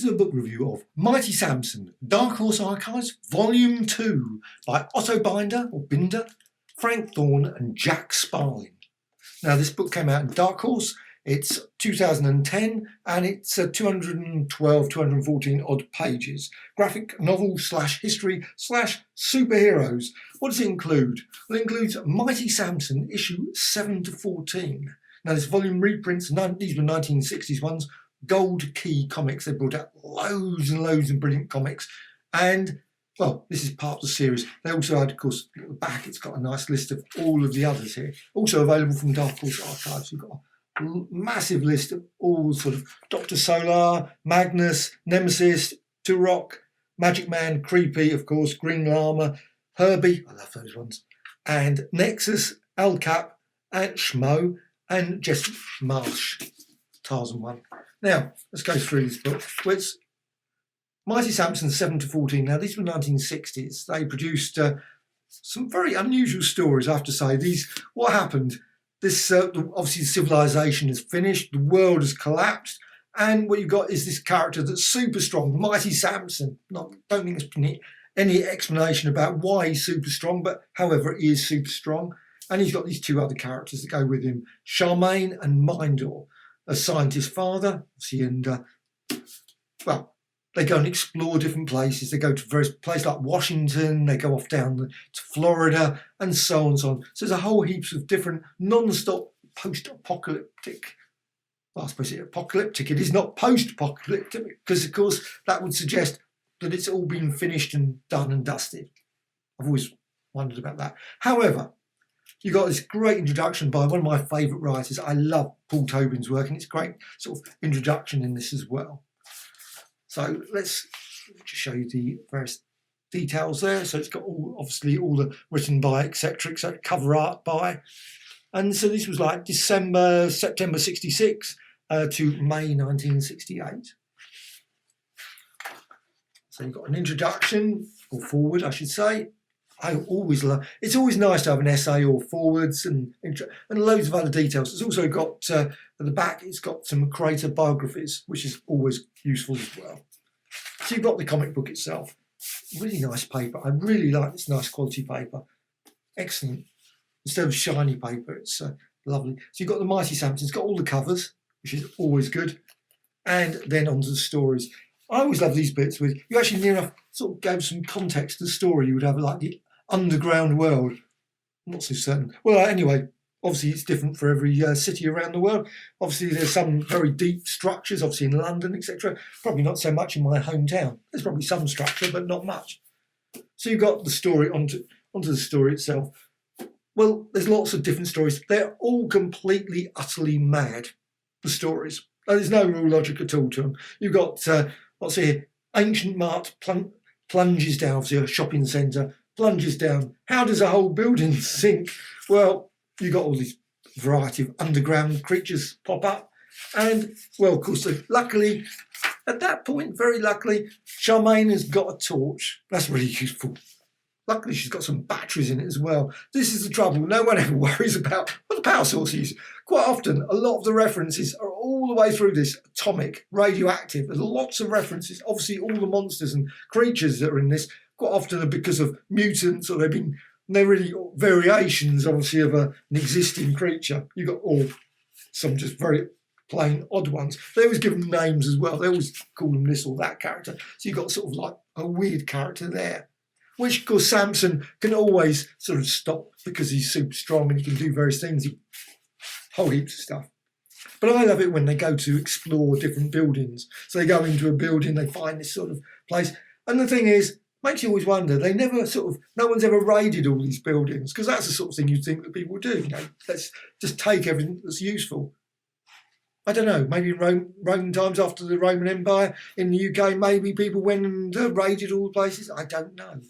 to a book review of Mighty Samson, Dark Horse Archives, Volume 2 by Otto Binder, Frank Thorne and Jack Sparling. Now this book came out in Dark Horse, it's 2010 and it's 214 odd pages. Graphic novel / history / superheroes. What does it include? Well, it includes Mighty Samson issue 7 to 14. Now this volume reprints, these were 1960s ones, Gold Key Comics. They brought out loads and loads of brilliant comics. And, well, this is part of the series. They also had, of course, at the back, it's got a nice list of all of the others here. Also available from Dark Horse Archives. You've got a massive list of all sort of Dr. Solar, Magnus, Nemesis, Turok, Magic Man, Creepy, of course, Green Llama, Herbie, I love those ones, and Nexus, El Cap, and Schmo, and Jess Marsh, Tarzan one. Now, let's go through this book. It's Mighty Samson 7 to 14. Now, these were 1960s. They produced some very unusual stories, I have to say. What happened? This obviously civilization is finished, the world has collapsed, and what you've got is this character that's super strong, Mighty Samson. Don't think there's any explanation about why he's super strong, but however, he is super strong. And he's got these two other characters that go with him, Sharmaine and Mindor. A scientist father, and well, they go and explore different places. They go to various places like Washington, they go off down to Florida, and so on and so on. So there's a whole heaps of different non-stop post-apocalyptic. Well, I suppose it's apocalyptic. It is not post-apocalyptic because, of course, that would suggest that it's all been finished and done and dusted. I've always wondered about that. However, you got this great introduction by one of my favourite writers. I love Paul Tobin's work, and it's a great sort of introduction in this as well. So let's just show you the various details there. So it's got obviously all the written by, etc., cover art by. And so this was like September 66 to May 1968. So you've got an introduction, or forward, I should say. I always love. It's always nice to have an essay or forwards and loads of other details. It's also got at the back. It's got some creator biographies, which is always useful as well. So you've got the comic book itself. Really nice paper. I really like this nice quality paper. Excellent. Instead of shiny paper, it's lovely. So you've got the Mighty Samson. It's got all the covers, which is always good. And then onto the stories. I always love these bits with you actually near enough sort of gave some context to the story. You would have like the underground world. I'm not so certain. Well, anyway, obviously it's different for every city around the world. Obviously there's some very deep structures, obviously in London, etc. Probably not so much in my hometown. There's probably some structure, but not much. So you've got the story onto the story itself. Well, there's lots of different stories. They're all completely, utterly mad, the stories. There's no real logic at all to them. You've got, what's here? Ancient Mart plunges down, obviously a shopping centre, plunges down. How does a whole building sink? Well, you've got all these variety of underground creatures pop up. And, well, of course, luckily, at that point, very luckily, Sharmaine has got a torch. That's really useful. Luckily, she's got some batteries in it as well. This is the trouble. No one ever worries about what the power source is. Quite often, a lot of the references are all the way through this atomic, radioactive. There's lots of references. Obviously, all the monsters and creatures that are in this quite often are because of mutants, or they're really variations, obviously, of an existing creature. You've got some just very plain odd ones. They always give them names as well. They always call them this or that character. So you've got sort of like a weird character there. Which, of course, Samson can always sort of stop because he's super strong and he can do various things, whole heaps of stuff. But I love it when they go to explore different buildings. So they go into a building, they find this sort of place. And the thing is, makes you always wonder, no one's ever raided all these buildings, because that's the sort of thing you'd think that people do. Let's just take everything that's useful. I don't know, maybe in Roman times after the Roman Empire in the UK, maybe people went and raided all the places. I don't know.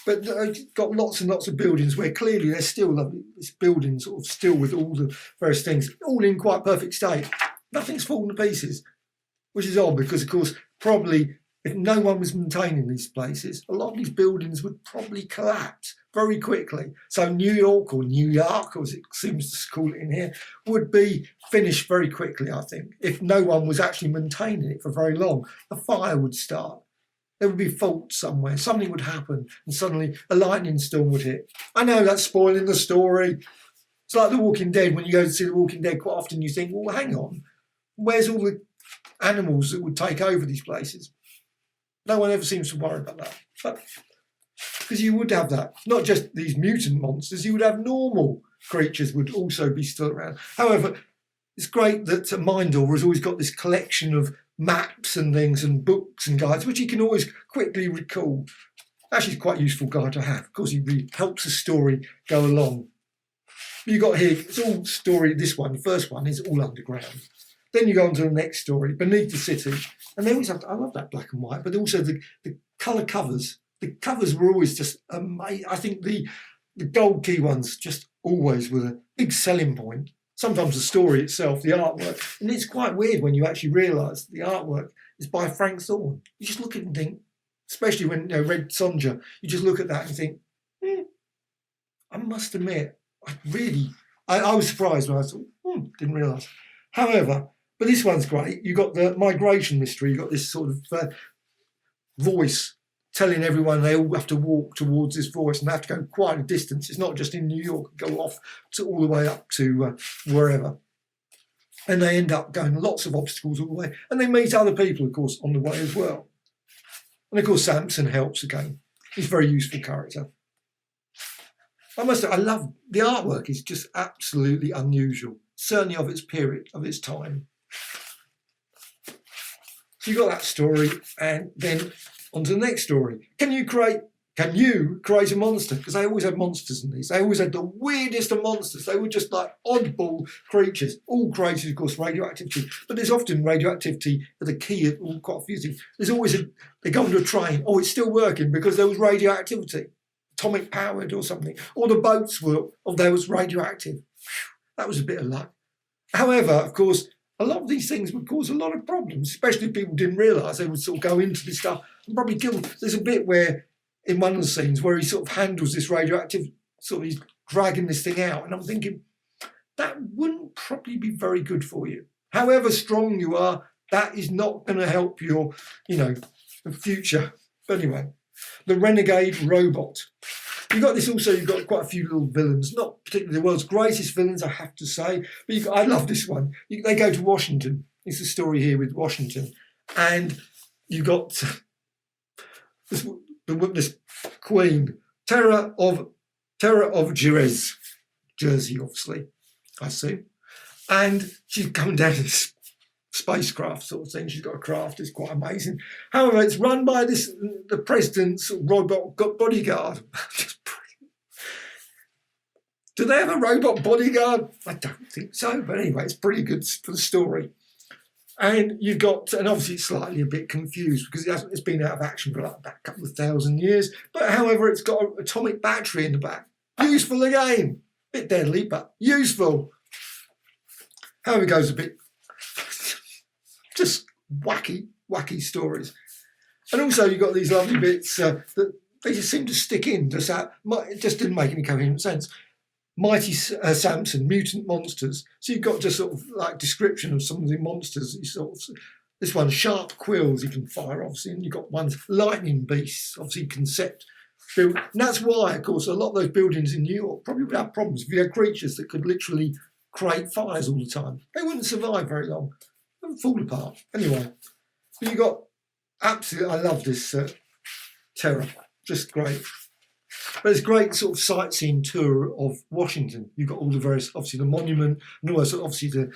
But they've got lots and lots of buildings where clearly there's still this building sort of still with all the various things, all in quite perfect state. Nothing's fallen to pieces, which is odd because, of course, probably if no one was maintaining these places, a lot of these buildings would probably collapse very quickly. So New York, or New York, as it seems to call it in here, would be finished very quickly, I think. If no one was actually maintaining it for very long, a fire would start. There would be fault somewhere, something would happen, and suddenly a lightning storm would hit. I know that's spoiling the story. It's like The Walking Dead. When you go to see The Walking Dead, quite often you think, well, hang on, where's all the animals that would take over these places? No one ever seems to worry about that. But because you would have that, not just these mutant monsters, you would have normal creatures would also be still around. However, it's great that Mindor has always got this collection of maps and things and books and guides, which you can always quickly recall. Actually, it's quite a useful guide to have. Of course, it really helps the story go along. You got here, it's all story, this one, the first one is all underground. Then you go on to the next story, Beneath the City. And they always have, I love that black and white, but also the colour covers. The covers were always just amazing. I think the gold key ones just always were a big selling point. Sometimes the story itself, the artwork. And it's quite weird when you actually realise the artwork is by Frank Thorne. You just look at it and think, especially when Red Sonja, you just look at that and think, I must admit, I was surprised when I thought, didn't realise. However, but this one's great. You've got the migration mystery. You've got this sort of voice telling everyone they all have to walk towards this voice and they have to go quite a distance. It's not just in New York, go off to all the way up to wherever. And they end up going lots of obstacles all the way. And they meet other people, of course, on the way as well. And of course, Samson helps again. He's a very useful character. I love the artwork. Is just absolutely unusual, certainly of its period, of its time. So you got that story, and then on to the next story. Can you create a monster? Because they always had monsters in these. They always had the weirdest of monsters. They were just like oddball creatures, all created, of course, radioactivity. But there's often radioactivity at the key of all quite a few things. There's always they go onto a train. Oh, it's still working because there was radioactivity, atomic powered or something. Or the boats there was radioactive. That was a bit of luck. However, of course, a lot of these things would cause a lot of problems, especially if people didn't realise they would sort of go into this stuff and probably kill them. There's a bit where, in one of the scenes, where he sort of handles this radioactive, sort of he's dragging this thing out, and I'm thinking, that wouldn't probably be very good for you. However strong you are, that is not going to help your, future. But anyway, the renegade robot. You've got quite a few little villains, not particularly the world's greatest villains, I have to say, but I love this one. They go to Washington. It's the story here with Washington. And you've got this queen, Terra of Jersey, obviously, I see. And she's coming down in this spacecraft sort of thing. She's got a craft, it's quite amazing. However, it's run by the president's robot bodyguard. Do they have a robot bodyguard? I don't think so, but anyway, it's pretty good for the story. And obviously it's slightly a bit confused because it's been out of action for like about a couple of 1,000 years. But however, it's got an atomic battery in the back. Useful again. Bit deadly, but useful. However, it goes a bit just wacky stories. And also you've got these lovely bits that they just seem to stick in. It just didn't make any coherent sense. Mighty Samson, mutant monsters. So you've got just sort of like description of some of the monsters. This one, sharp quills you can fire, obviously, and you've got ones, lightning beasts, obviously concept build. And that's why, of course, a lot of those buildings in New York probably would have problems. If you had creatures that could literally create fires all the time, they wouldn't survive very long. They would fall apart. Anyway, but you got absolutely, I love this Terra, just great. But it's a great sort of sightseeing tour of Washington. You've got all the various, obviously the monument, and also obviously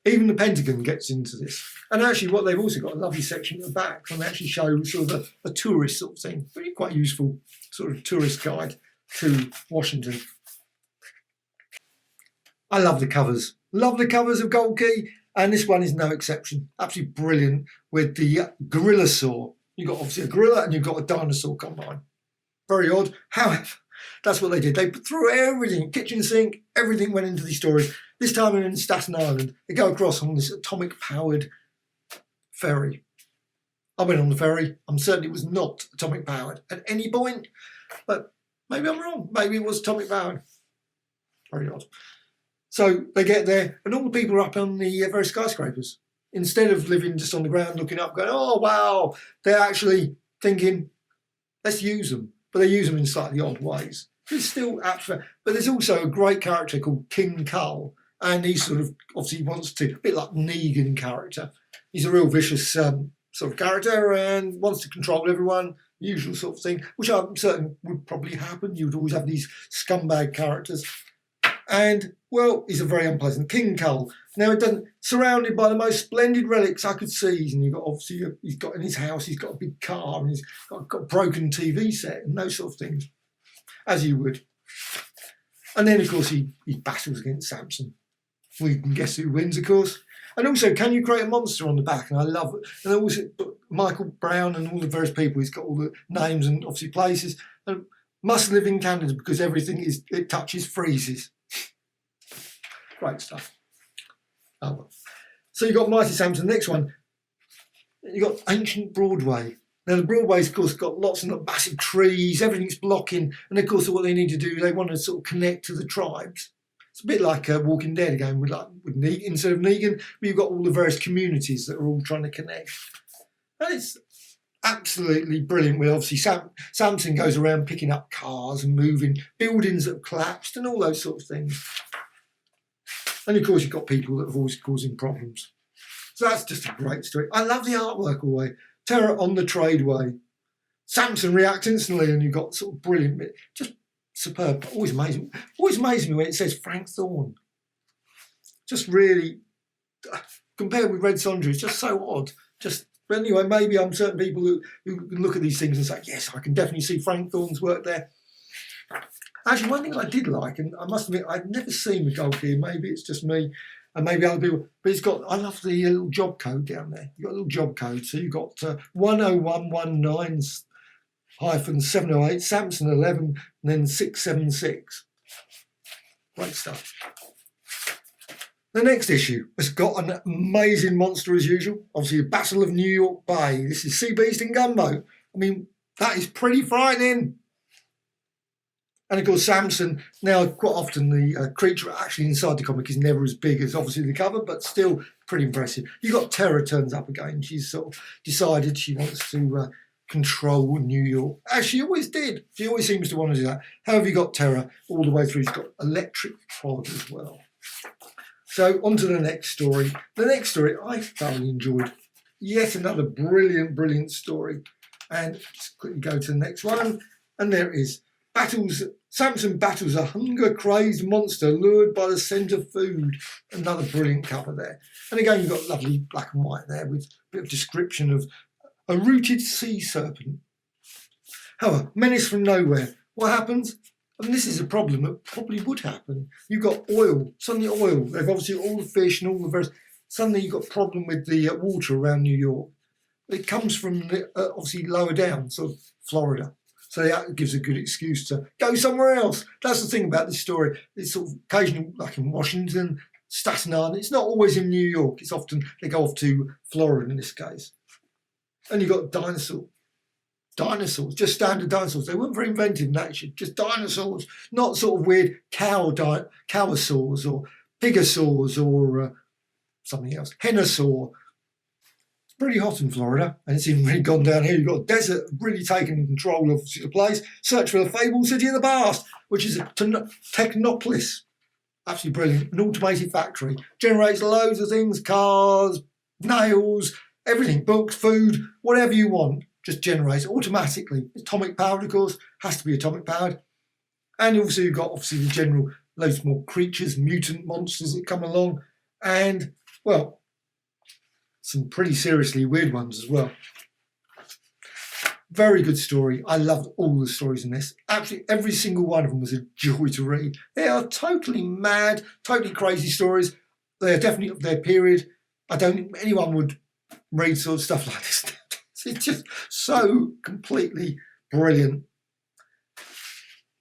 even the Pentagon gets into this. And actually what they've also got a lovely section at the back and they actually show sort of a tourist sort of thing. Really quite useful sort of tourist guide to Washington. I love the covers. Love the covers of Gold Key, and this one is no exception. Absolutely brilliant with the gorilla saw. You've got obviously a gorilla and you've got a dinosaur combined. Very odd. However, that's what they did. They threw everything, kitchen sink, everything went into these stories. This time they're in Staten Island. They go across on this atomic-powered ferry. I went on the ferry. I'm certain it was not atomic powered at any point, but maybe I'm wrong. Maybe it was atomic powered. Very odd. So they get there, and all the people are up on the various skyscrapers. Instead of living just on the ground looking up, going, oh, wow, they're actually thinking, let's use them. But they use them in slightly odd ways. It's still abstract. But there's also a great character called King Kull, and he sort of obviously wants to, a bit like Negan character. He's a real vicious sort of character and wants to control everyone, usual sort of thing, which I'm certain would probably happen. You would always have these scumbag characters. And, well, he's a very unpleasant King Kull. Now, it doesn't, surrounded by the most splendid relics I could see. And you've got, obviously, he's got in his house, he's got a big car, and he's got a broken TV set and those sort of things, as you would. And then, of course, he battles against Samson. We can guess who wins, of course. And also, can you create a monster on the back? And I love it. And also, Michael Brown and all the various people, he's got all the names and obviously places. And must live in Canada because everything it touches freezes. Great stuff. Oh well. So you've got Mighty Samson. Next one, you've got ancient Broadway. Now the Broadway's, of course, got lots and massive trees, everything's blocking, and of course what they need to do, they want to sort of connect to the tribes. It's a bit like Walking Dead again, with Negan, instead of Negan, but you've got all the various communities that are all trying to connect. And it's absolutely brilliant. Where obviously Samson goes around picking up cars and moving buildings that have collapsed and all those sorts of things. And of course, you've got people that are always causing problems. So that's just a great story. I love the artwork all the way. Terra on the Tradeway. Samson reacts instantly, and you've got sort of brilliant, just superb. Always amazing me when it says Frank Thorne. Just really, compared with Red Sonja, it's just so odd. But anyway, maybe I'm certain people who can look at these things and say, yes, I can definitely see Frank Thorne's work there. Actually, one thing I did like, and I must admit, I'd never seen the gold here. Maybe it's just me, and maybe other people. But I love the little job code down there. You've got a little job code. So you've got 10119-708, Samson 11, and then 676. Great stuff. The next issue has got an amazing monster as usual. Obviously, the Battle of New York Bay. This is Sea Beast and Gunboat. I mean, that is pretty frightening. And of course, Samson, now quite often the creature actually inside the comic is never as big as obviously the cover, but still pretty impressive. You've got Terra turns up again. She's sort of decided she wants to control New York, as she always did. She always seems to want to do that. However, you got Terra all the way through. She's got electric prod as well. So on to the next story. The next story I thoroughly enjoyed. Yet another brilliant, brilliant story. And just quickly go to the next one. And there it is. Samson battles a hunger-crazed monster lured by the scent of food. Another brilliant cover there. And again, you've got lovely black and white there with a bit of description of a rooted sea serpent. However, menace from nowhere. What happens? And this is a problem that probably would happen. You've got oil, suddenly oil. They've obviously all the fish and all the various. Suddenly you've got a problem with the water around New York. It comes from obviously lower down, sort of Florida. So that gives a good excuse to go somewhere else. That's the thing about this story. It's sort of occasionally, like in Washington, Staten Island. It's not always in New York. It's often they go off to Florida in this case. And you've got dinosaurs, just standard dinosaurs. They weren't very inventive in action, just dinosaurs, not sort of weird cowosaurs or pigosaurs or something else, henosaur. Pretty hot in Florida, and it's even really gone down here. You've got a desert really taking control of the place. Search for the fabled city of the past, which is a Technopolis. Absolutely brilliant. An automated factory. Generates loads of things, cars, nails, everything, books, food, whatever you want. Just generates automatically. Atomic powered, of course. Has to be atomic powered. And also you've got obviously the general loads more creatures, mutant monsters that come along. And, well, some pretty seriously weird ones as well. Very good story. I loved all the stories in this. Absolutely every single one of them was a joy to read. They are totally mad, totally crazy stories. They are definitely of their period. I don't think anyone would read sort of stuff like this. It's just so completely brilliant.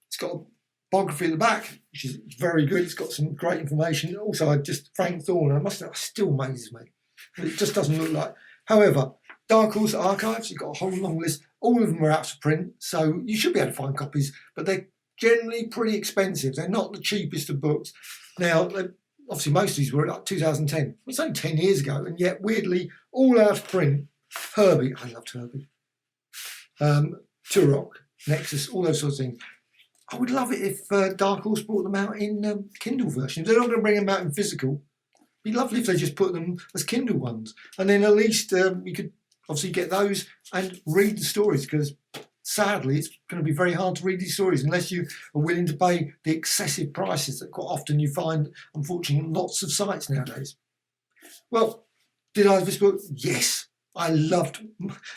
It's got a biography at the back, which is very good. It's got some great information. Also, Frank Thorne, it still amazes me. It just doesn't look like. However, Dark Horse Archives, you've got a whole long list. All of them are out of print, so you should be able to find copies, but they're generally pretty expensive. They're not the cheapest of books. Now, obviously, most of these were like 2010. It's only 10 years ago, and yet, weirdly, all out of print. Herbie, I loved Herbie. Turok, Nexus, all those sorts of things. I would love it if Dark Horse brought them out in Kindle versions. They're not going to bring them out in physical. It'd be lovely if they just put them as Kindle ones. And then at least we could obviously get those and read the stories, because sadly it's going to be very hard to read these stories unless you are willing to pay the excessive prices that quite often you find, unfortunately, in lots of sites nowadays. Well, did I love this book? Yes. I loved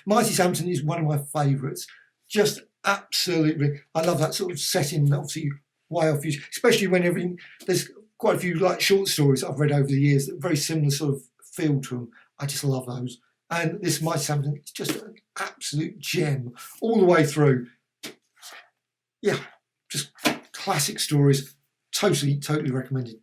Mighty Samson. Is one of my favourites. Just absolutely, I love that sort of setting. Obviously, way off future, especially when there's quite a few like short stories I've read over the years that are very similar sort of feel to them. I just love those. And this Mighty Samson is just an absolute gem all the way through. Yeah, just classic stories. Totally recommended.